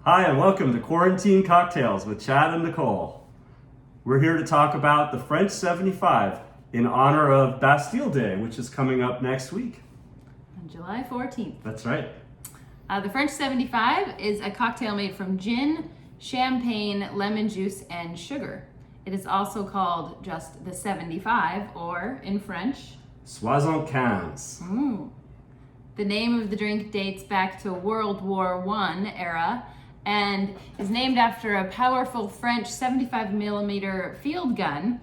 Hi, and welcome to Quarantine Cocktails with Chad and Nicole. We're here to talk about the French 75 in honor of Bastille Day, which is coming up next week. On July 14th. That's right. The French 75 is a cocktail made from gin, champagne, lemon juice, and sugar. It is also called just the 75, or in French, 75. The name of the drink dates back to World War I era and is named after a powerful French 75 millimeter field gun,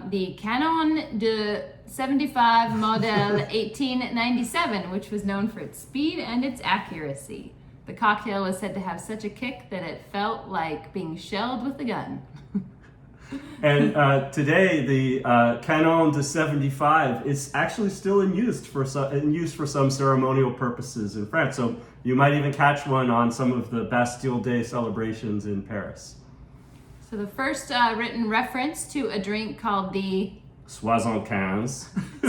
the Canon de 75 Model 1897, which was known for its speed and its accuracy. The cocktail was said to have such a kick that it felt like being shelled with a gun. And today, the Canon de 75 is actually still in use for some ceremonial purposes in France. So you might even catch one on some of the Bastille Day celebrations in Paris. So the first written reference to a drink called the 75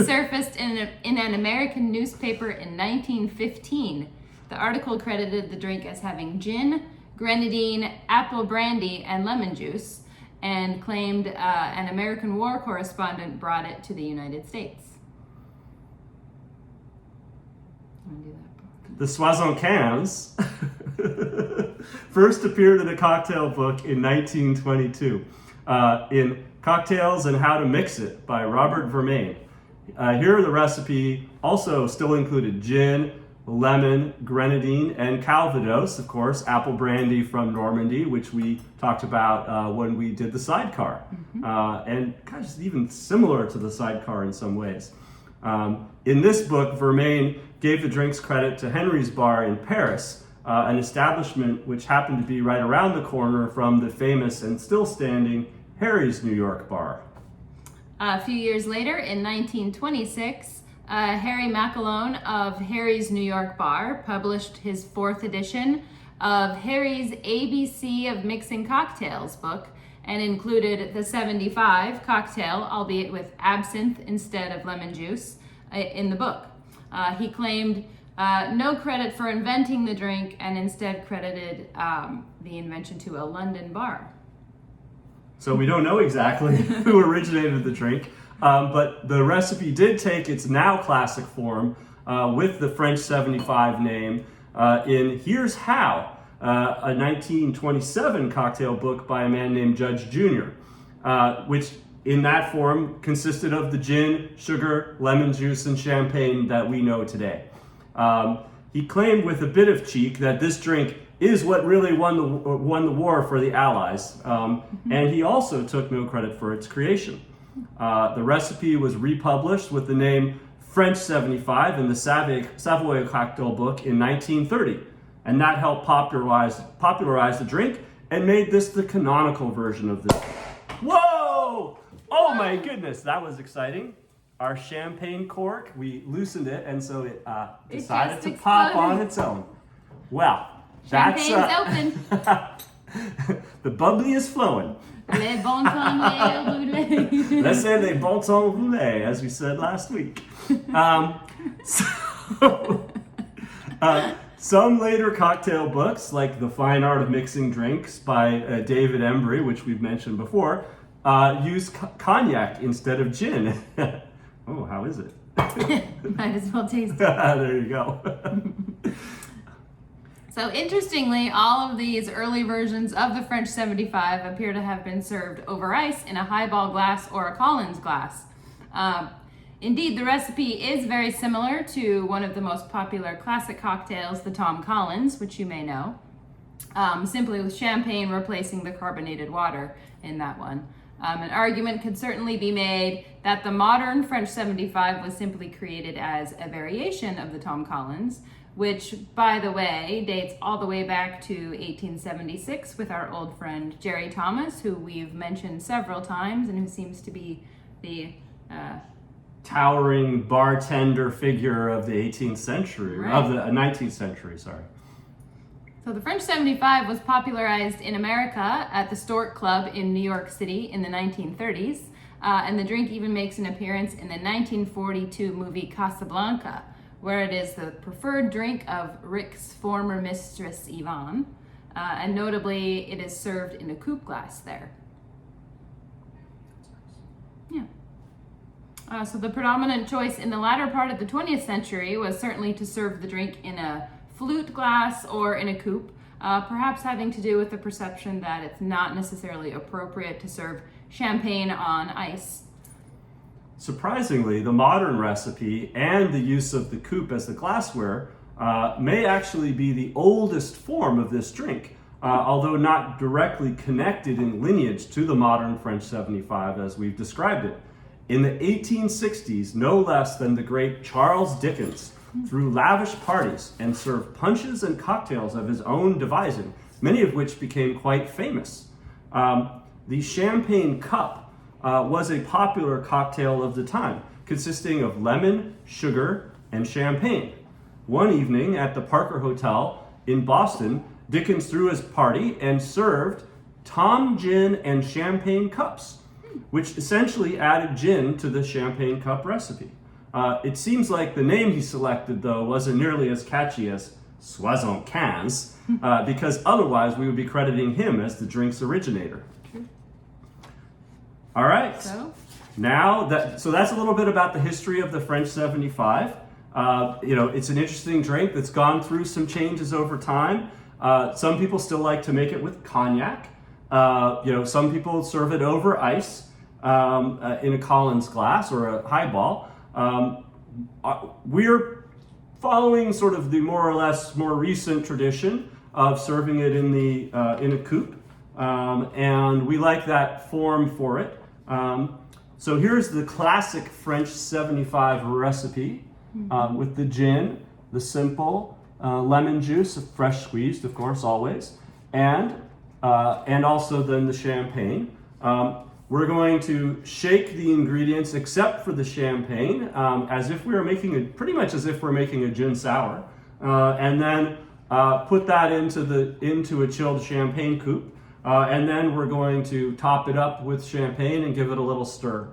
surfaced in an American newspaper in 1915. The article credited the drink as having gin, grenadine, apple brandy, and lemon juice, and claimed an American war correspondent brought it to the United States. I'm gonna do that. The 75 first appeared in a cocktail book in 1922 in Cocktails and How to Mix It by Robert Vermain. Here the recipe also still included gin, lemon, grenadine, and Calvados, of course, apple brandy from Normandy, which we talked about when we did the sidecar. And kind of even similar to the sidecar in some ways. In this book, Vermain gave the drink's credit to Henry's Bar in Paris, an establishment which happened to be right around the corner from the famous and still standing Harry's New York Bar. A few years later, in 1926, Harry McAlone of Harry's New York Bar published his fourth edition of Harry's ABC of Mixing Cocktails book and included the 75 cocktail, albeit with absinthe instead of lemon juice, in the book. He claimed no credit for inventing the drink and instead credited the invention to a London bar. So we don't know exactly who originated the drink, but the recipe did take its now classic form with the French 75 name in Here's How, a 1927 cocktail book by a man named Judge Jr., which in that form consisted of the gin, sugar, lemon juice, and champagne that we know today. He claimed with a bit of cheek that this drink is what really won the war for the Allies, and he also took no credit for its creation. The recipe was republished with the name French 75 in the Savoy Cocktail Book in 1930, and that helped popularize the drink and made this the canonical version of this. Whoa! Oh my goodness, that was exciting. Our champagne cork, we loosened it, and so it decided to pop on its own. Well, Champagne's open. The bubbly is flowing. Les bon temps roulés. Let's say les bon temps roulés, as we said last week. Some later cocktail books, like The Fine Art of Mixing Drinks by David Embry, which we've mentioned before, use cognac instead of gin. Oh, how is it? Might as well taste it. There you go. So interestingly, all of these early versions of the French 75 appear to have been served over ice in a highball glass or a Collins glass. Indeed, the recipe is very similar to one of the most popular classic cocktails, the Tom Collins, which you may know, simply with champagne replacing the carbonated water in that one. An argument could certainly be made that the modern French 75 was simply created as a variation of the Tom Collins, which, by the way, dates all the way back to 1876 with our old friend Jerry Thomas, who we've mentioned several times and who seems to be the towering bartender figure of the 18th century, right. Of the 19th century, sorry. So the French 75 was popularized in America at the Stork Club in New York City in the 1930s, and the drink even makes an appearance in the 1942 movie Casablanca, where it is the preferred drink of Rick's former mistress, Yvonne. and notably, it is served in a coupe glass there. Yeah. So the predominant choice in the latter part of the 20th century was certainly to serve the drink in a flute glass or in a coupe, perhaps having to do with the perception that it's not necessarily appropriate to serve champagne on ice. Surprisingly, the modern recipe and the use of the coupe as the glassware may actually be the oldest form of this drink, although not directly connected in lineage to the modern French 75 as we've described it. In the 1860s, no less than the great Charles Dickens threw lavish parties and served punches and cocktails of his own devising, many of which became quite famous. The champagne cup was a popular cocktail of the time, consisting of lemon, sugar, and champagne. One evening at the Parker Hotel in Boston, Dickens threw his party and served Tom gin and champagne cups, which essentially added gin to the champagne cup recipe. It seems like the name he selected, though, wasn't nearly as catchy as 75, because otherwise we would be crediting him as the drink's originator. All right. So that's a little bit about the history of the French 75. It's an interesting drink that's gone through some changes over time. Some people still like to make it with cognac. Some people serve it over ice in a Collins glass or a highball. We're following sort of the more or less more recent tradition of serving it in a coupe, and we like that form for it. So here's the classic French 75 recipe with the gin, the simple lemon juice, fresh squeezed, of course, always, and also then the champagne. We're going to shake the ingredients except for the champagne, as if we were pretty much as if we're making a gin sour, and then put that into a chilled champagne coupe, and then we're going to top it up with champagne and give it a little stir.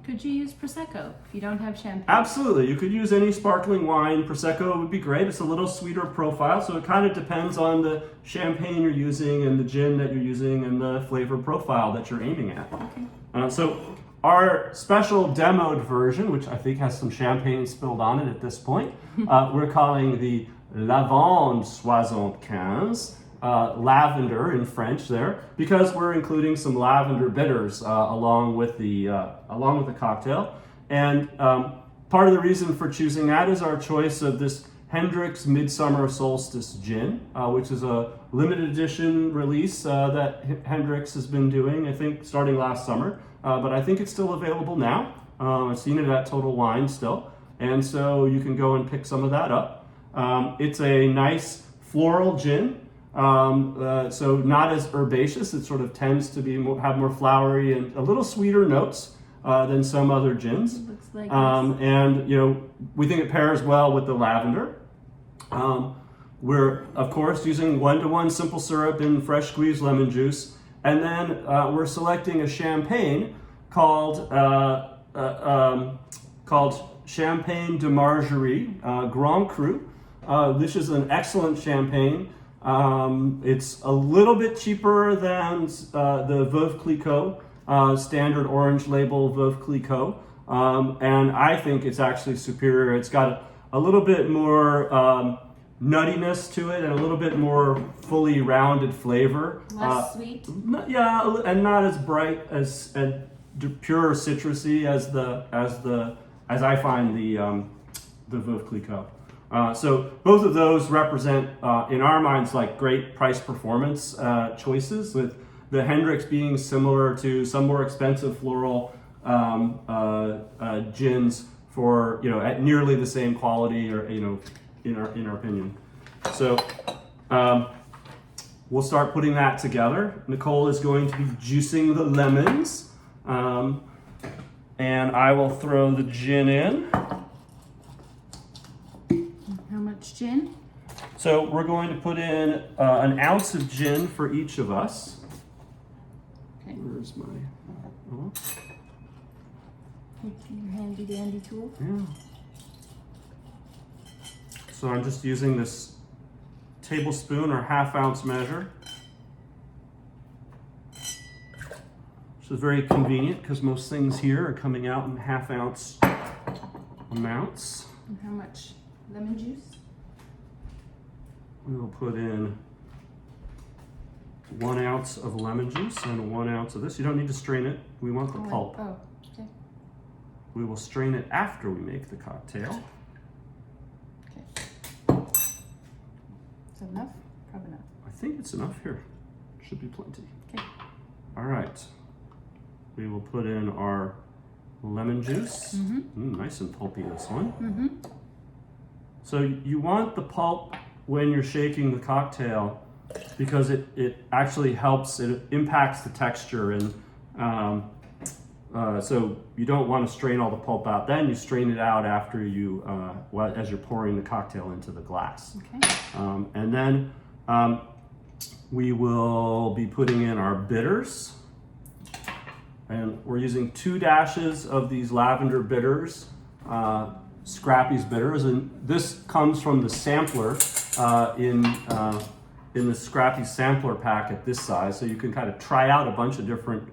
could you use Prosecco if you don't have champagne? Absolutely, you could use any sparkling wine. Prosecco would be great. It's a little sweeter profile, so it kind of depends on the champagne you're using and the gin that you're using and the flavor profile that you're aiming at. Okay. So our special demoed version, which I think has some champagne spilled on it at this point, we're calling the Lavande 75. Lavender in French there, because we're including some lavender bitters along with the cocktail. And part of the reason for choosing that is our choice of this Hendrick's Midsummer Solstice Gin, which is a limited edition release that Hendrick's has been doing, I think, starting last summer. But I think it's still available now. I've seen it at Total Wine still. And so you can go and pick some of that up. It's a nice floral gin. So not as herbaceous. It sort of tends to have more flowery and a little sweeter notes than some other gins. It looks like and we think it pairs well with the lavender. We're of course using 1-to-1 simple syrup and fresh squeezed lemon juice, and then we're selecting a champagne called Champagne de Margerie Grand Cru. This is an excellent champagne. It's a little bit cheaper than the Veuve Clicquot, standard orange label Veuve Clicquot, and I think it's actually superior. It's got a little bit more nuttiness to it and a little bit more fully rounded flavor. less sweet. Yeah, and not as bright and pure citrusy as I find the Veuve Clicquot. So both of those represent, in our minds, like great price performance choices, with the Hendrick's being similar to some more expensive floral gins for at nearly the same quality, or in our opinion. So we'll start putting that together. Nicole is going to be juicing the lemons, and I will throw the gin in. How much gin? So we're going to put in an ounce of gin for each of us. Okay. Where's my... Your handy dandy tool. Yeah. So I'm just using this tablespoon or half-ounce measure. Which is very convenient because most things here are coming out in half-ounce amounts. And how much lemon juice? We will put in 1 ounce of lemon juice and 1 ounce of this. You don't need to strain it. We want the pulp. Oh, okay. We will strain it after we make the cocktail. Okay. Is that enough? Probably not. I think it's enough here. Should be plenty. Okay. All right. We will put in our lemon juice. Nice and pulpy, this one. So you want the pulp when you're shaking the cocktail because it actually helps, it impacts the texture, and so you don't want to strain all the pulp out. Then you strain it out after you, as you're pouring the cocktail into the glass. Okay. And then we will be putting in our bitters. And we're using 2 dashes of these lavender bitters, Scrappy's bitters, and this comes from the sampler in the Scrappy sampler pack at this size, so you can kind of try out a bunch of different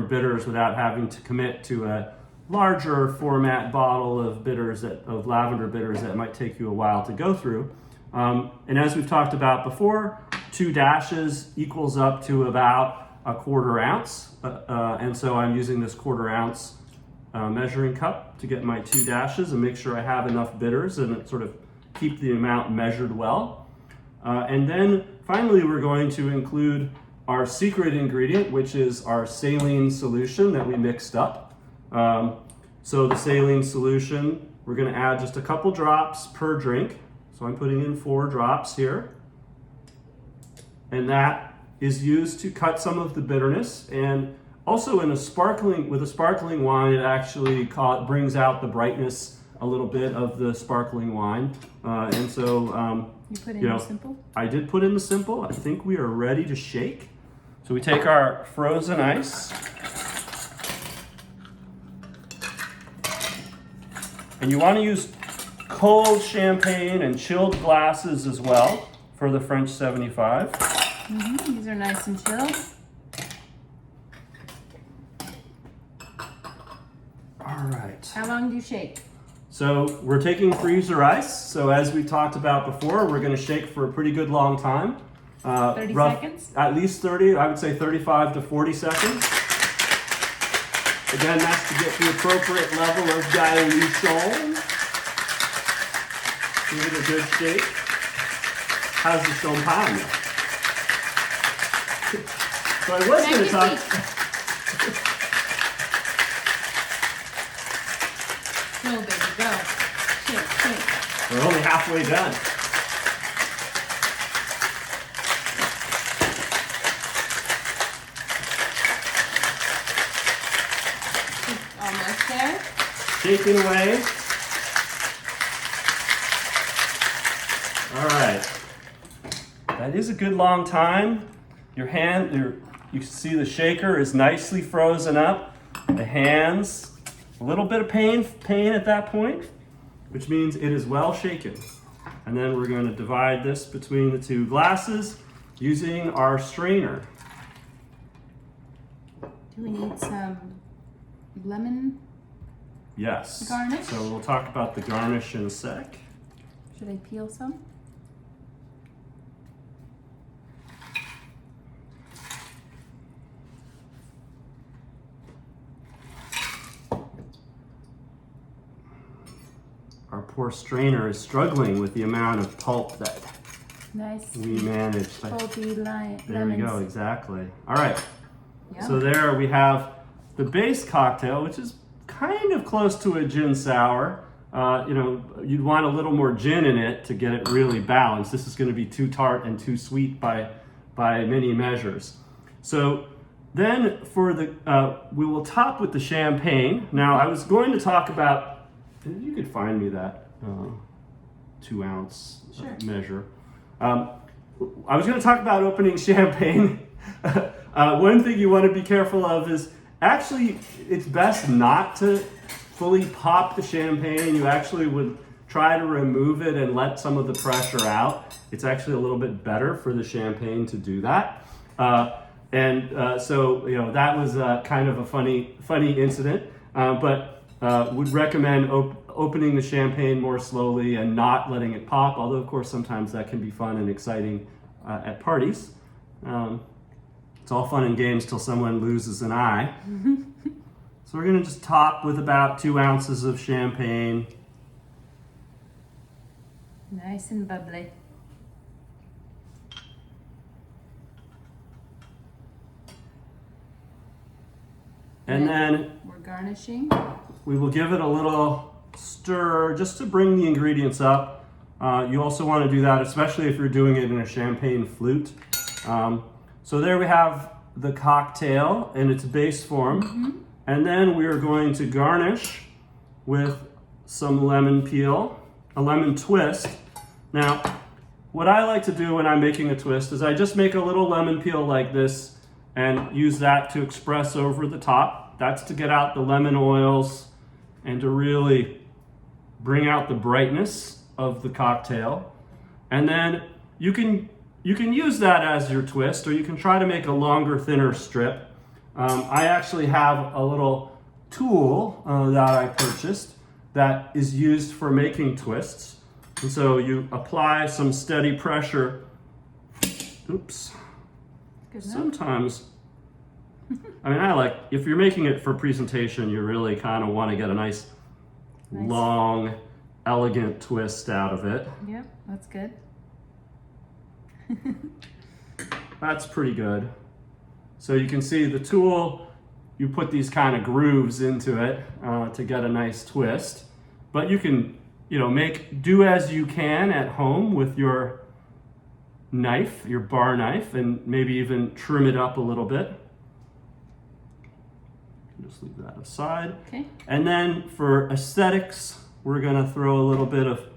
bitters without having to commit to a larger format bottle of bitters of lavender bitters that might take you a while to go through. And as we've talked about before, 2 dashes equals up to about 1/4 ounce, and so I'm using this 1/4 ounce measuring cup to get my 2 dashes and make sure I have enough bitters and sort of keep the amount measured well. And then finally we're going to include our secret ingredient, which is our saline solution that we mixed up. So the saline solution, we're going to add just a couple drops per drink. So I'm putting in 4 drops here. And that is used to cut some of the bitterness, and also with a sparkling wine, it actually brings out the brightness a little bit of the sparkling wine. And so, you put in the simple? I did put in the simple. I think we are ready to shake. So we take our frozen ice, and you want to use cold champagne and chilled glasses as well for the French 75. These are nice and chilled. All right. How long do you shake? So we're taking freezer ice. So as we talked about before, we're going to shake for a pretty good long time. 30 seconds? At least 30, I would say 35 to 40 seconds. Again, that's to get the appropriate level of dilution. Give it a good shake. How's the champagne? So I was going to talk. Go, baby, go. Shake, shake. We're only halfway done. Almost there. Shaking away. All right. That is a good long time. You see the shaker is nicely frozen up. The hands, a little bit of pain at that point, which means it is well shaken. And then we're going to divide this between the 2 glasses using our strainer. Do we need some lemon? Yes. Garnish? So we'll talk about the garnish in a sec. Should I peel some? Our poor strainer is struggling with the amount of pulp that Nice. we managed. Pulpy lemons. There we go, exactly. All right. Yum. So there we have the base cocktail, which is kind of close to a gin sour. You'd want a little more gin in it to get it really balanced. This is going to be too tart and too sweet by many measures. So then for the we will top with the champagne. Now I was going to talk about. You could find me that 2 ounce measure. I was going to talk about opening champagne. One thing you want to be careful of is actually it's best not to fully pop the champagne. You actually would try to remove it and let some of the pressure out. It's actually a little bit better for the champagne to do that. So that was kind of a funny incident, but would recommend opening the champagne more slowly and not letting it pop, although of course sometimes that can be fun and exciting at parties. It's all fun and games till someone loses an eye. So we're gonna just top with about 2 ounces of champagne. Nice and bubbly. And then we're garnishing. we will give it a little stir just to bring the ingredients up. You also want to do that, especially if you're doing it in a champagne flute. So there we have the cocktail in its base form. And then we are going to garnish with some lemon peel, a lemon twist. Now, what I like to do when I'm making a twist is I just make a little lemon peel like this and use that to express over the top. That's to get out the lemon oils and to really bring out the brightness of the cocktail. And then you can use that as your twist, or you can try to make a longer, thinner strip. I actually have a little tool that I purchased that is used for making twists. And so you apply some steady pressure. Oops. Good enough. Sometimes, I like, if you're making it for presentation, you really kind of want to get a nice, long, elegant twist out of it. Yep, that's good. That's pretty good. So you can see the tool, you put these kind of grooves into it to get a nice twist. But you can, do as you can at home with your knife, your bar knife, and maybe even trim it up a little bit. Just leave that aside. Okay. And then for aesthetics, we're gonna throw a little bit of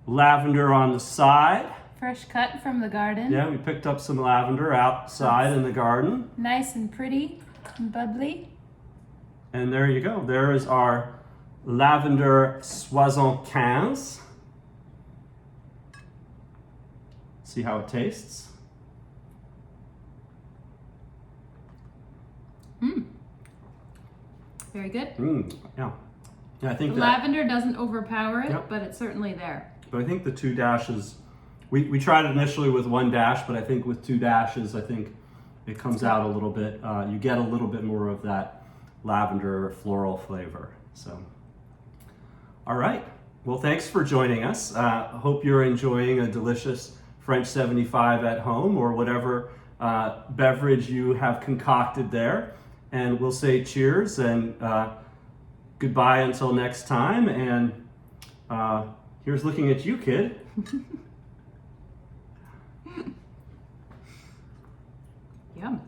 lavender on the side. Fresh cut from the garden. Yeah, we picked up some lavender outside in the garden. Nice and pretty and bubbly. And there you go. There is our lavender 75. See how it tastes? Very good. Yeah. Yeah, I think The lavender doesn't overpower it, Yep. but it's certainly there. But I think the 2 dashes, we tried it initially with 1 dash, but I think with 2 dashes, I think it comes out a little bit. You get a little bit more of that lavender floral flavor. So, all right. Well, thanks for joining us. Hope you're enjoying a delicious French 75 at home, or whatever beverage you have concocted there. And we'll say cheers and goodbye until next time. And here's looking at you, kid. Yum.